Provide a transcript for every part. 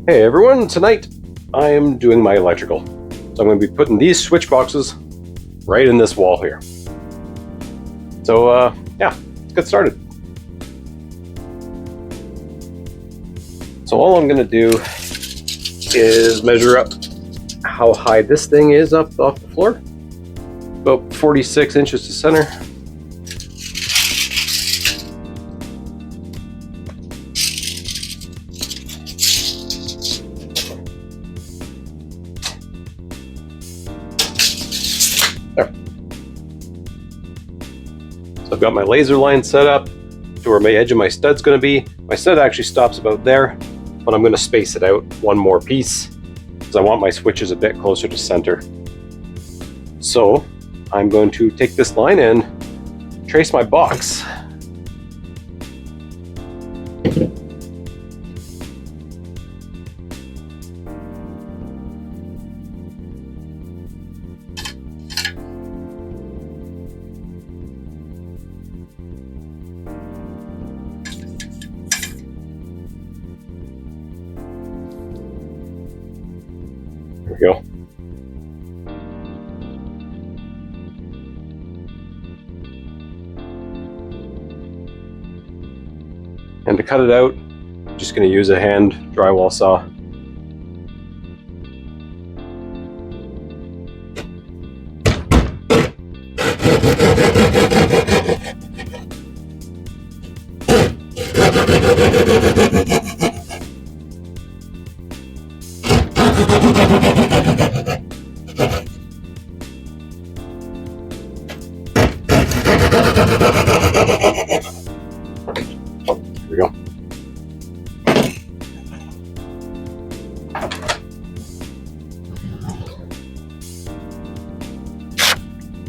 Hey everyone, tonight I am doing my electrical. So I'm going to be putting these switch boxes right in this wall here. So yeah, let's get started. So all I'm going to do is measure up how high this thing is up off the floor. About 46 inches to center. There. So I've got my laser line set up to where my edge of my stud's going to be. My stud actually stops about there, but I'm going to space it out one more piece because I want my switches a bit closer to center. So I'm going to take this line and trace my box. There we go. And to cut it out, I'm just going to use a hand drywall saw. There we go.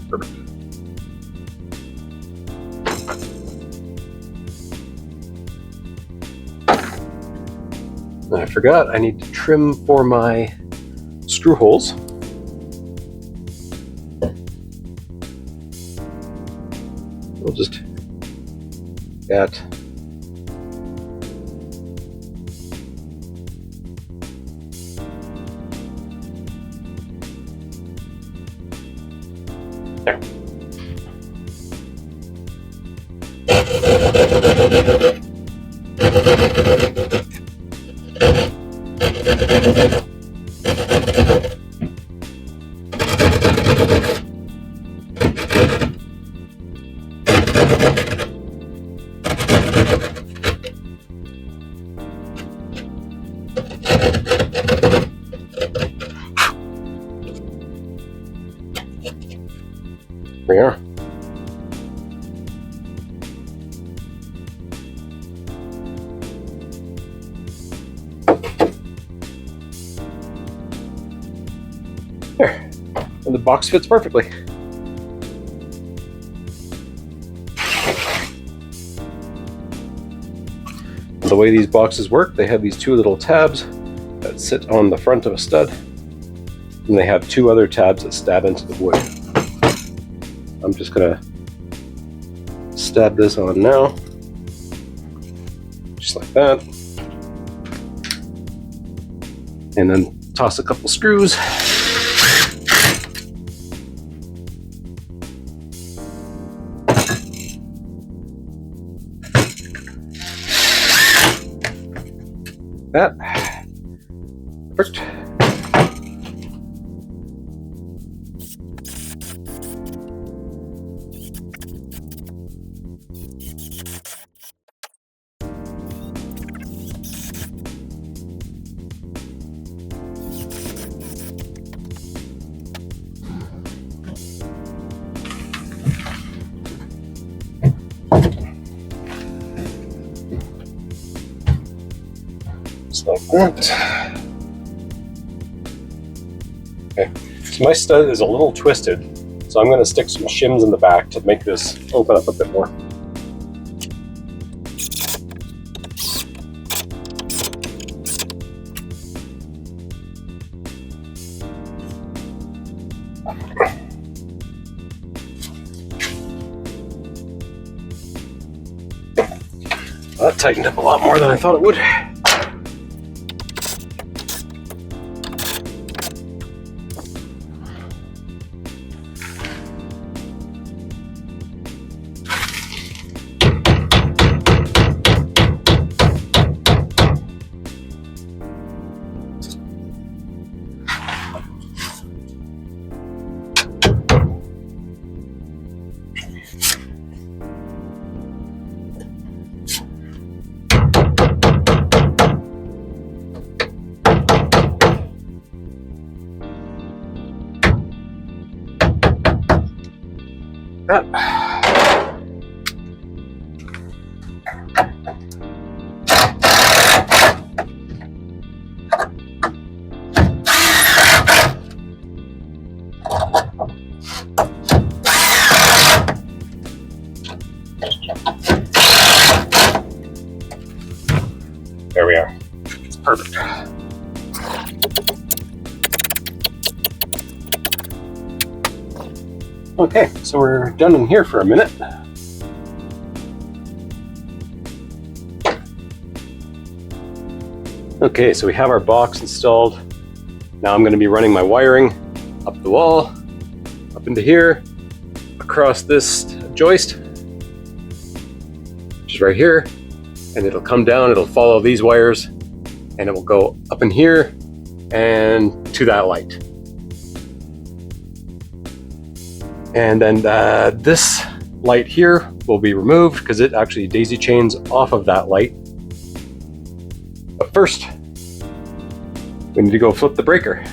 Perfect. And I forgot I need to trim for my screw holes. We'll just get there. Here we are. There, and the box fits perfectly. And the way these boxes work, they have these two little tabs that sit on the front of a stud, and they have two other tabs that stab into the wood. I'm just gonna stab this on now, just like that, and then toss a couple screws. That perfect. Just like that. Okay, so my stud is a little twisted, so I'm going to stick some shims in the back to make this open up a bit more. That tightened up a lot more than I thought it would. that. There we are. It's perfect. Okay, so we're done in here for a minute. Okay, so we have our box installed. Now I'm going to be running my wiring up the wall, up into here, across this joist, which is right here, and it'll come down, it'll follow these wires, and it will go up in here and to that light. And then this light here will be removed because it actually daisy chains off of that light. But first, we need to go flip the breaker.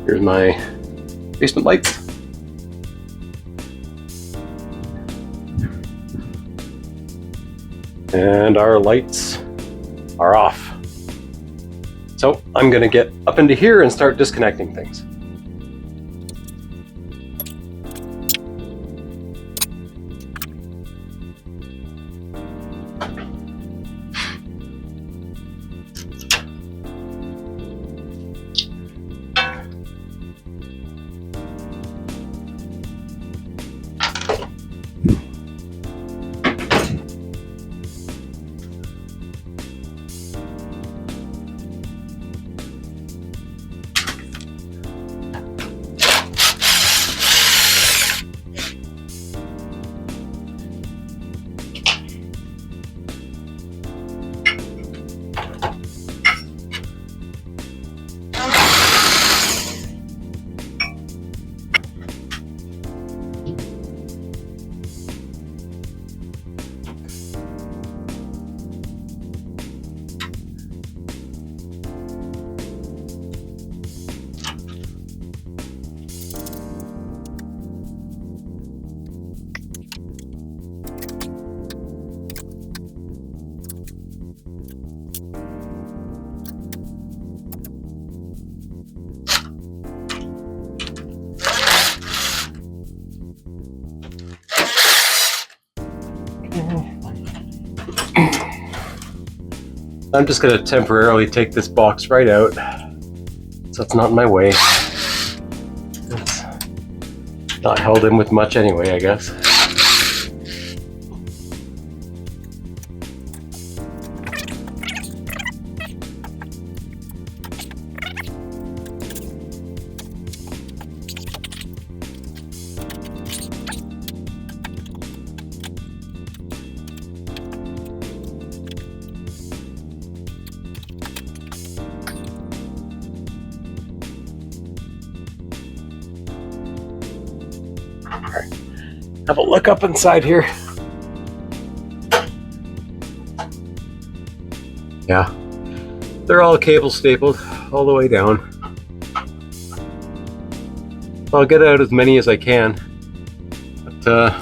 Here's my basement lights. And our lights are off. So I'm gonna get up into here and start disconnecting things. I'm just going to temporarily take this box right out so it's not in my way. It's not held in with much anyway, I guess. Have a look up inside here. Yeah, they're all cable stapled all the way down. I'll get out as many as I can, but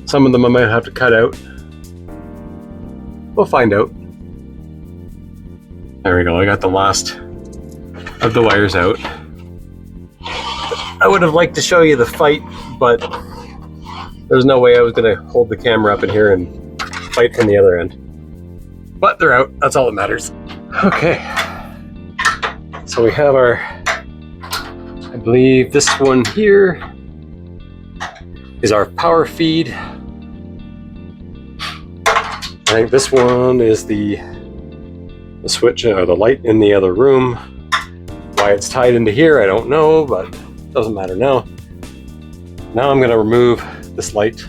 some of them I might have to cut out. We'll find out. There we go, I got the last of the wires out. I would have liked to show you the fight, but there's no way I was going to hold the camera up in here and fight from the other end. But they're out, that's all that matters. Okay, so we have our, I believe this one here is our power feed. I think this one is the switch or the light in the other room. Why it's tied into here, I don't know, but doesn't matter now. Now I'm going to remove this light.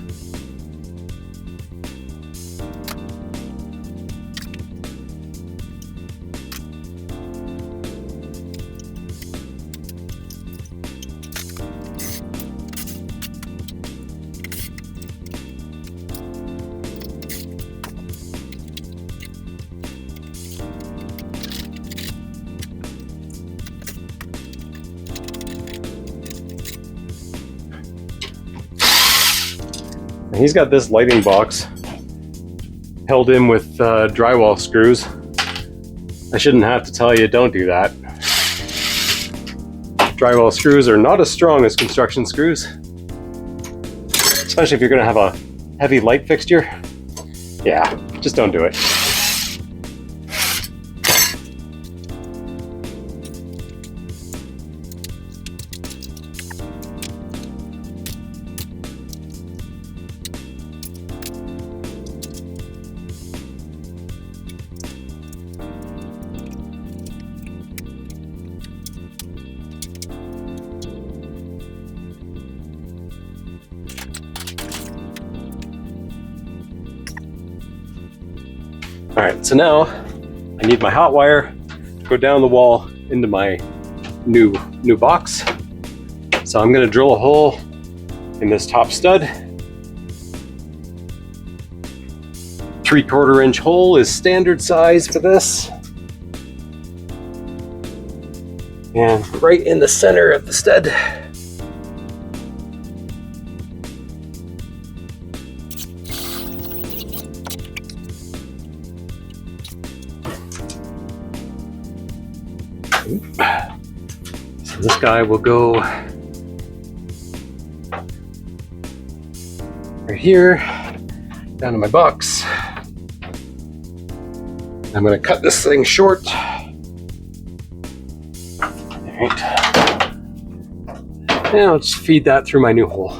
he's got this lighting box held in with drywall screws. I shouldn't have to tell you, don't do that. Drywall screws are not as strong as construction screws, especially if you're going to have a heavy light fixture. Yeah, just don't do it. All right, so now I need my hot wire to go down the wall into my new box. So I'm going to drill a hole in this top stud. 3/4 inch hole is standard size for this. And right in the center of the stud. So this guy will go right here, down to my box. I'm going to cut this thing short. Alright. Now let's feed that through my new hole.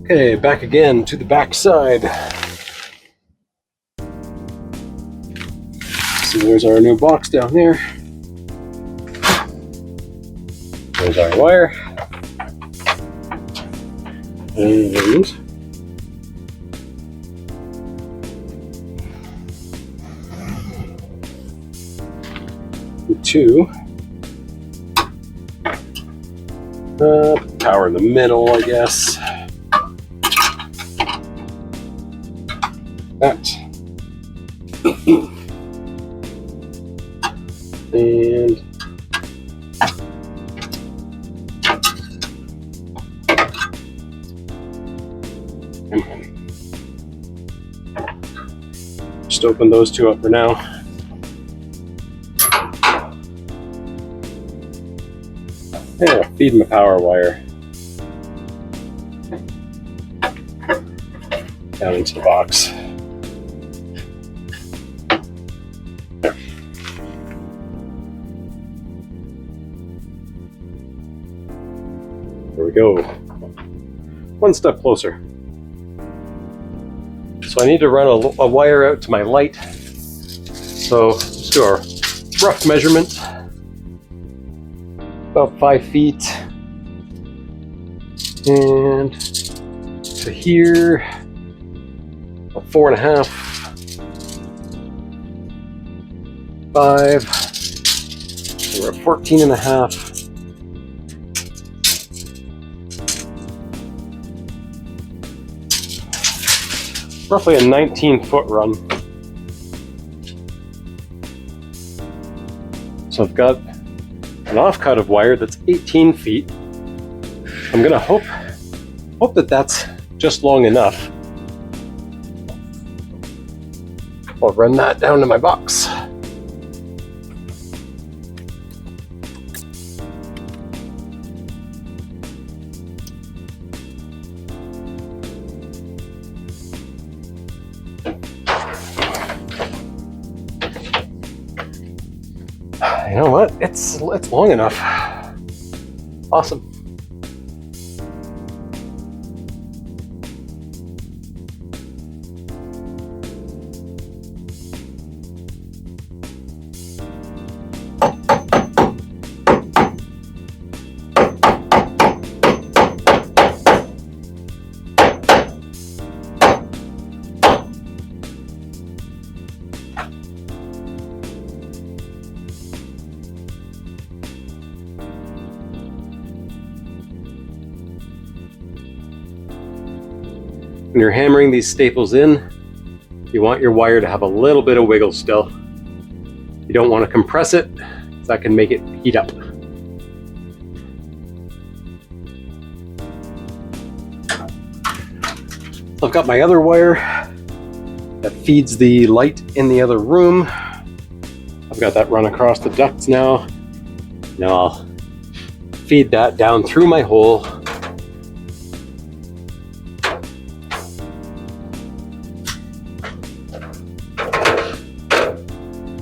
Okay, back again to the back side. So there's our new box down there. There's our wire. And two. Power in the middle, I guess. That. And just open those two up for now. Yeah, feed my power wire down into the box. There we go. One step closer. So I need to run a wire out to my light. So let's do our rough measurement. About 5 feet. And to here, about 4.5. 5. So we're at 14.5. Roughly a 19-foot run. So I've got an offcut of wire that's 18 feet. I'm gonna hope that that's just long enough. I'll run that down to my box. You know what? It's long enough. Awesome. When you're hammering these staples in, you want your wire to have a little bit of wiggle still. don't want to compress it, so that can make it heat up. I've got my other wire that feeds the light in the other room. I've got that run across the ducts now. Now I'll feed that down through my hole.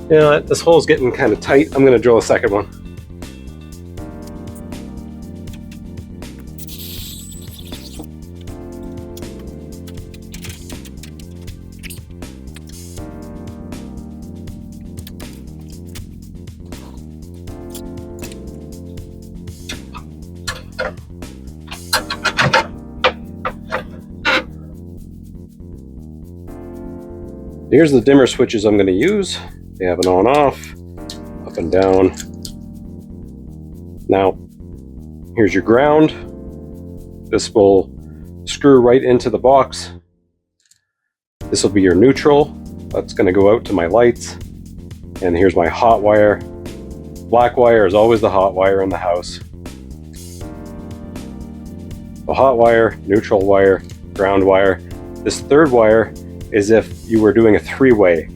You know what? This hole's getting kind of tight. I'm going to drill a second one. Here's the dimmer switches I'm going to use. They have an on-off, up and down. Now, here's your ground. This will screw right into the box. This will be your neutral. That's going to go out to my lights. And here's my hot wire. Black wire is always the hot wire in the house. The hot wire, neutral wire, ground wire. This third wire is if you were doing a three-way.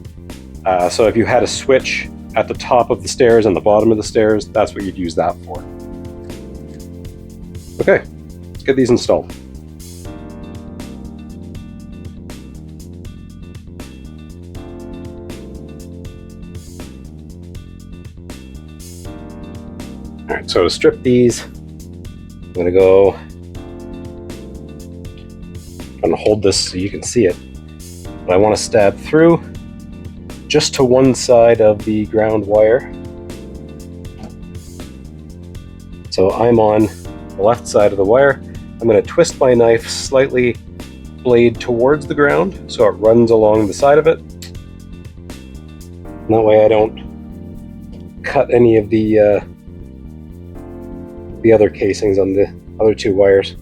So if you had a switch at the top of the stairs and the bottom of the stairs, that's what you'd use that for. Okay, let's get these installed. All right, so to strip these, I'm gonna go and hold this so you can see it. But I want to stab through just to one side of the ground wire. So I'm on the left side of the wire. I'm going to twist my knife slightly blade towards the ground so it runs along the side of it. And that way I don't cut any of the other casings on the other two wires.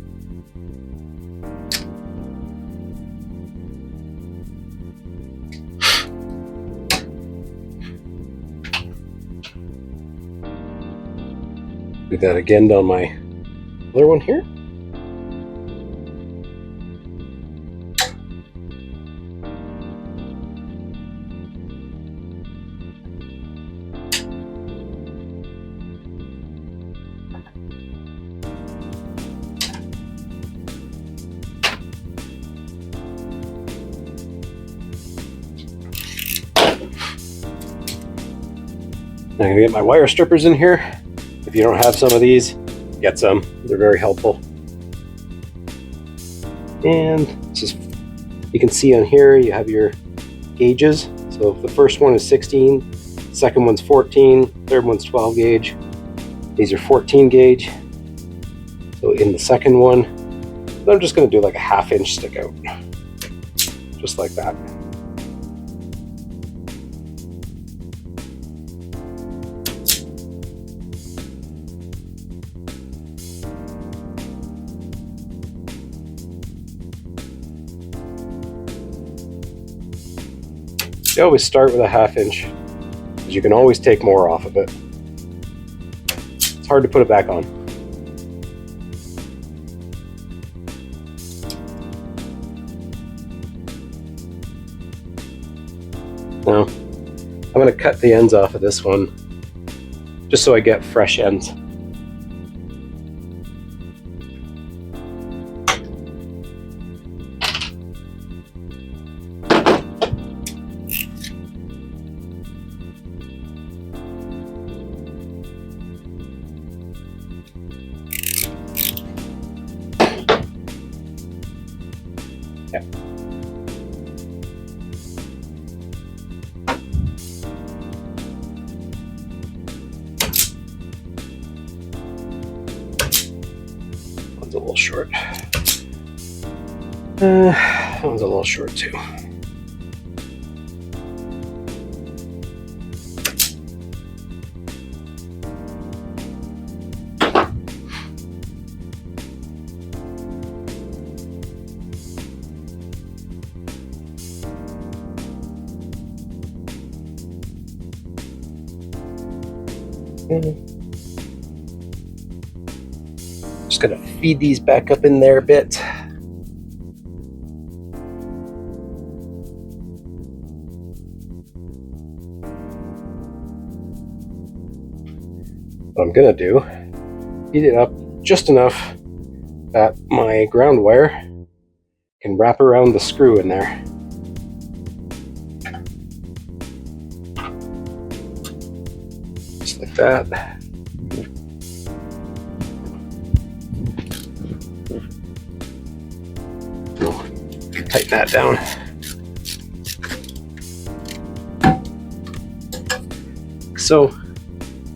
Do that again down my other one here. Now I'm gonna get my wire strippers in here. If you don't have some of these, get some. They're very helpful. And just, you can see on here you have your gauges. So if the first one is 16, second one's 14, third one's 12 gauge. These are 14 gauge. So in the second one, I'm just going to do like a 1/2 inch stick out, just like that. You always start with a 1/2 inch, because you can always take more off of it. It's hard to put it back on. Now, I'm going to cut the ends off of this one, just so I get fresh ends. Yeah. One's a little short. That one's a little short too. Just gonna feed these back up in there a bit. What I'm gonna do, heat it up just enough that my ground wire can wrap around the screw in there. Just like that. Tighten that down. So,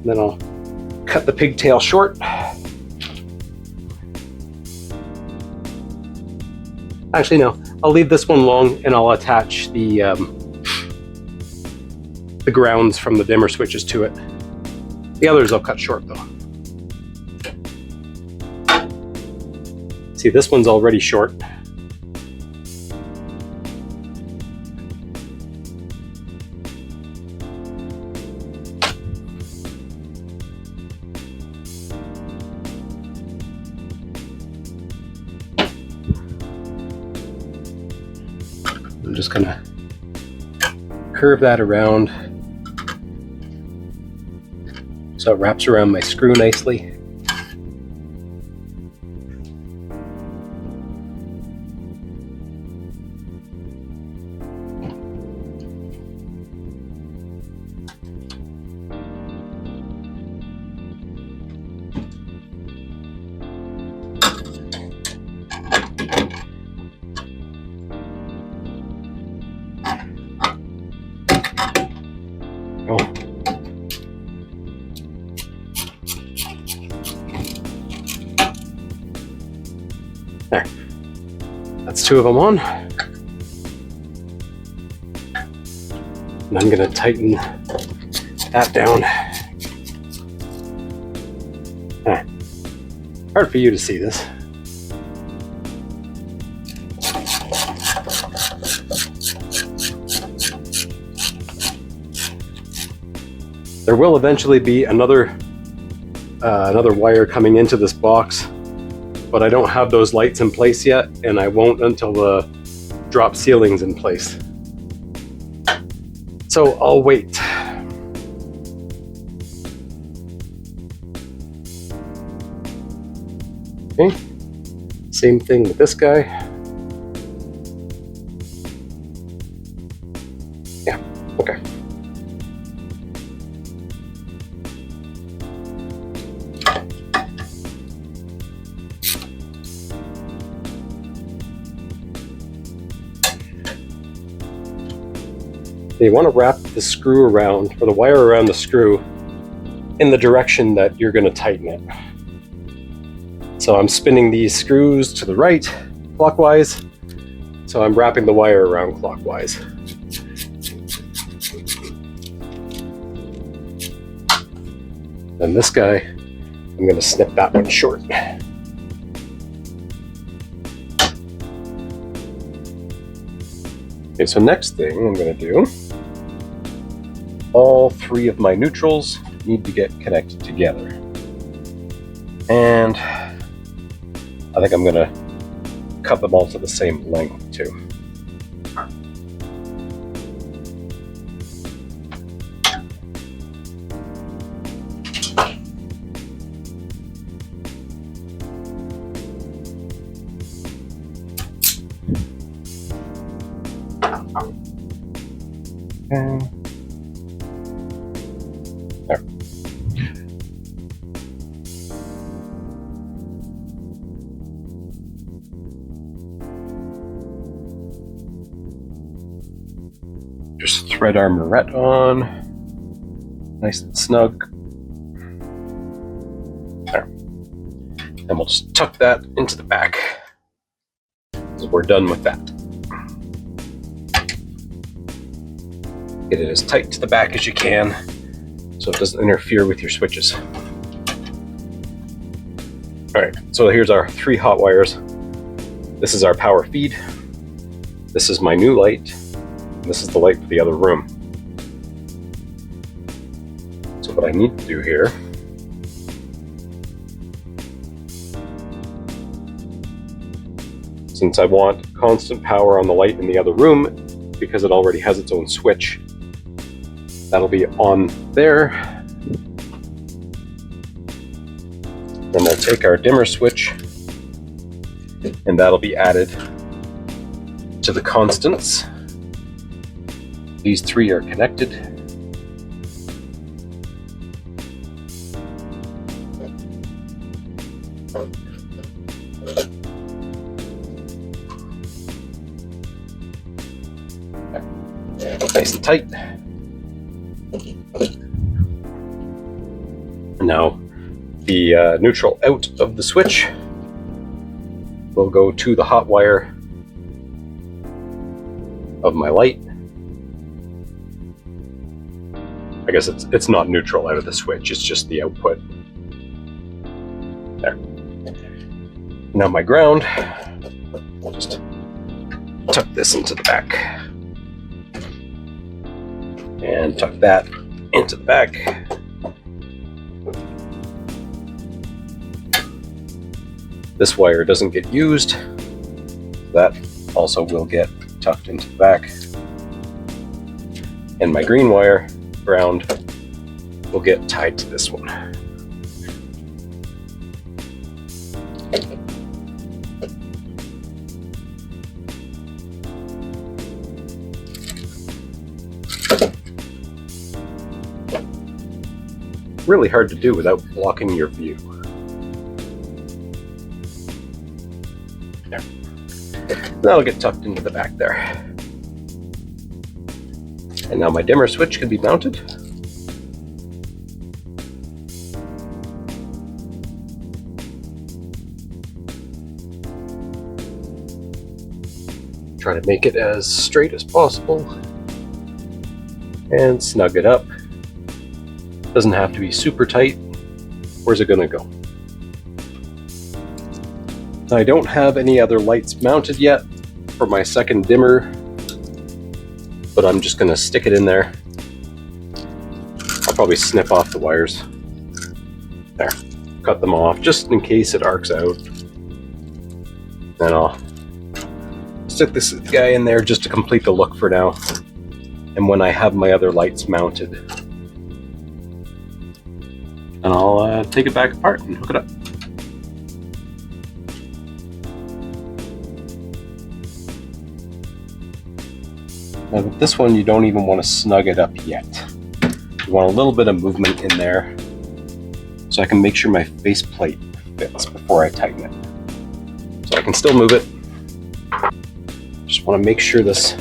then I'll cut the pigtail short. Actually, no, I'll leave this one long and I'll attach the grounds from the dimmer switches to it. The others I'll cut short though. See, this one's already short. I'm just gonna curve that around so it wraps around my screw nicely. There. That's two of them on. And I'm going to tighten that down. Hard for you to see this. There will eventually be another wire coming into this box, but I don't have those lights in place yet, and I won't until the drop ceiling's in place. So I'll wait. Okay, same thing with this guy. Yeah, okay. You want to wrap the screw around, or the wire around the screw, in the direction that you're going to tighten it. So I'm spinning these screws to the right, clockwise, so I'm wrapping the wire around clockwise. Then this guy, I'm going to snip that one short. Okay, so next thing I'm going to do, all three of my neutrals need to get connected together. And I think I'm going to cut them all to the same length too. And there. Just thread our barrette on, nice and snug. There. And we'll just tuck that into the back. So we're done with that. Get it as tight to the back as you can so it doesn't interfere with your switches. All right, so here's our three hot wires. This is our power feed. This is my new light. And this is the light for the other room. So what I I need to do here since I want constant power on the light in the other room because it already has its own switch. That'll be on there. Then we'll take our dimmer switch and that'll be added to the constants. These three are connected. Nice and tight. And now the neutral out of the switch will go to the hot wire of my light. I guess it's not neutral out of the switch, it's just the output. There. Now my ground, I'll just tuck this into the back. And tuck that into the back. This wire doesn't get used. That also will get tucked into the back. And my green wire, ground, will get tied to this one. Really hard to do without blocking your view. There. That'll get tucked into the back there. And now my dimmer switch can be mounted. Try to make it as straight as possible and snug it up. Doesn't have to be super tight. Where's it gonna go? I don't have any other lights mounted yet for my second dimmer, but I'm just gonna stick it in there. I'll probably snip off the wires. There, cut them off just in case it arcs out. Then I'll stick this guy in there just to complete the look for now. And when I have my other lights mounted, and I'll take it back apart and hook it up. Now with this one, you don't even want to snug it up yet. You want a little bit of movement in there so I can make sure my faceplate fits before I tighten it. So I can still move it. Just want to make sure this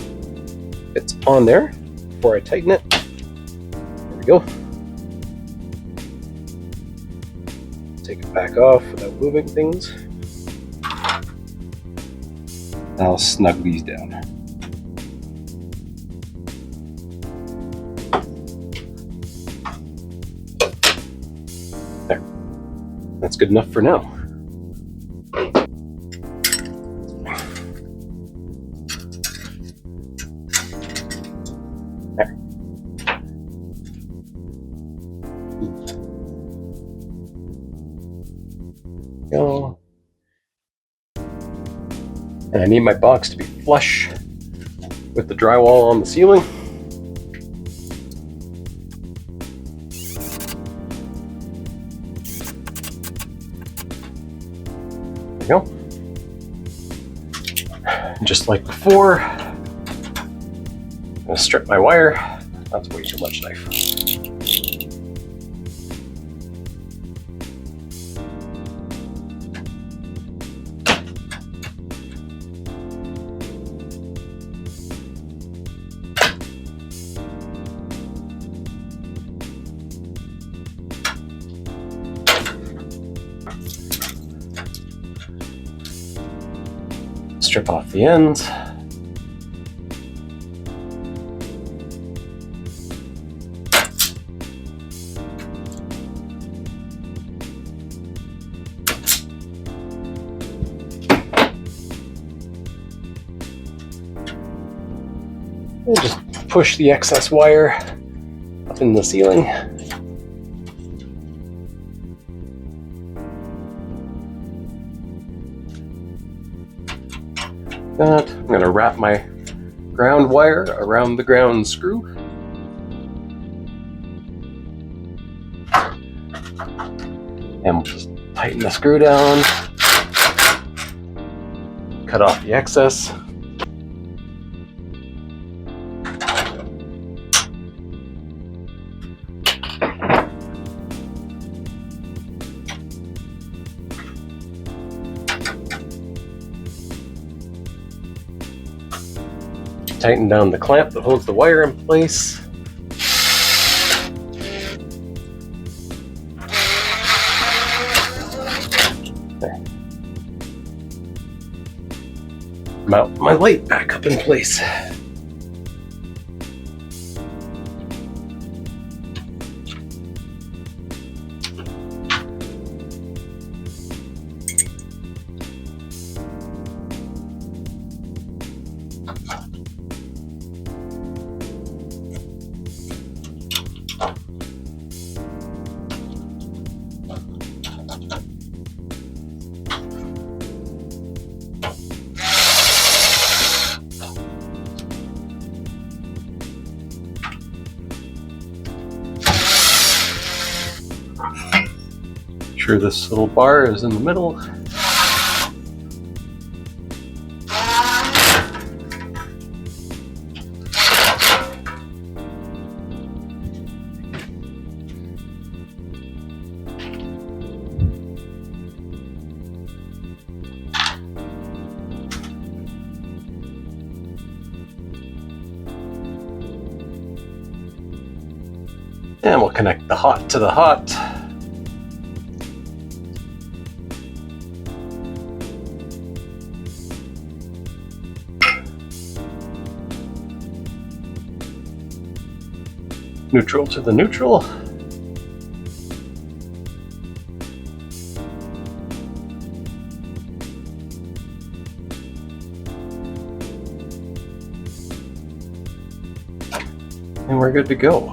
fits on there before I tighten it. There we go. Take it back off without moving things. I'll snug these down. There. That's good enough for now. There. Go. And I need my box to be flush with the drywall on the ceiling. There we go. And just like before, I'm gonna strip my wire. That's way too much knife. Strip off the ends. And just push the excess wire up in the ceiling. that. I'm going to wrap my ground wire around the ground screw. And we'll just tighten the screw down. Cut off the excess. Tighten down the clamp that holds the wire in place. There. Mount my light back up in place. Sure, this little bar is in the middle. And we'll connect the hot to the hot. Neutral to the neutral. And we're good to go.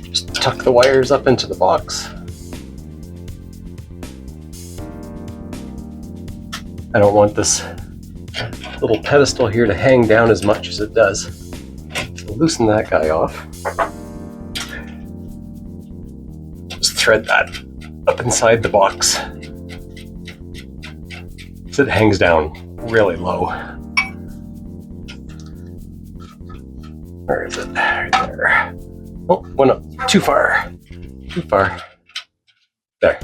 Just tuck the wires up into the box. I don't want this little pedestal here to hang down as much as it does. Loosen that guy off. Just thread that up inside the box so it hangs down really low. Where is it? Right there. Oh, went up too far. Too far. There.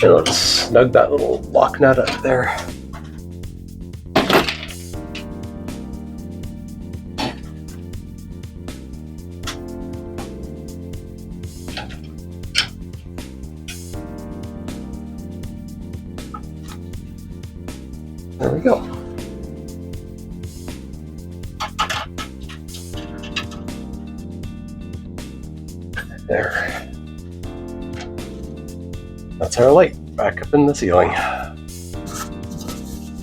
And I'll just snug that little lock nut up there. There we go. There. That's our light back up in the ceiling.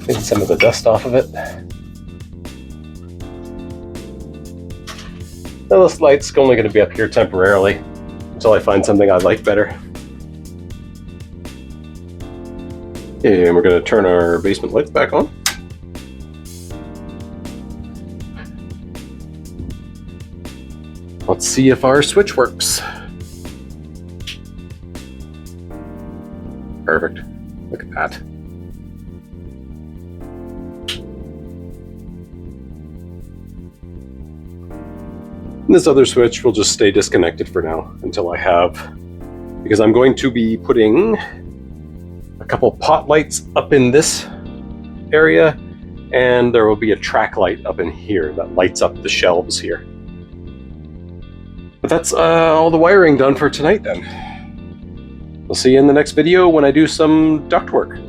Getting some of the dust off of it. Now this light's only going to be up here temporarily until I find something I like better. And we're going to turn our basement lights back on. Let's see if our switch works. Perfect. Look at that. And this other switch will just stay disconnected for now until I have, because I'm going to be putting a couple pot lights up in this area, and there will be a track light up in here that lights up the shelves here. But that's all the wiring done for tonight then. We'll see you in the next video when I do some ductwork.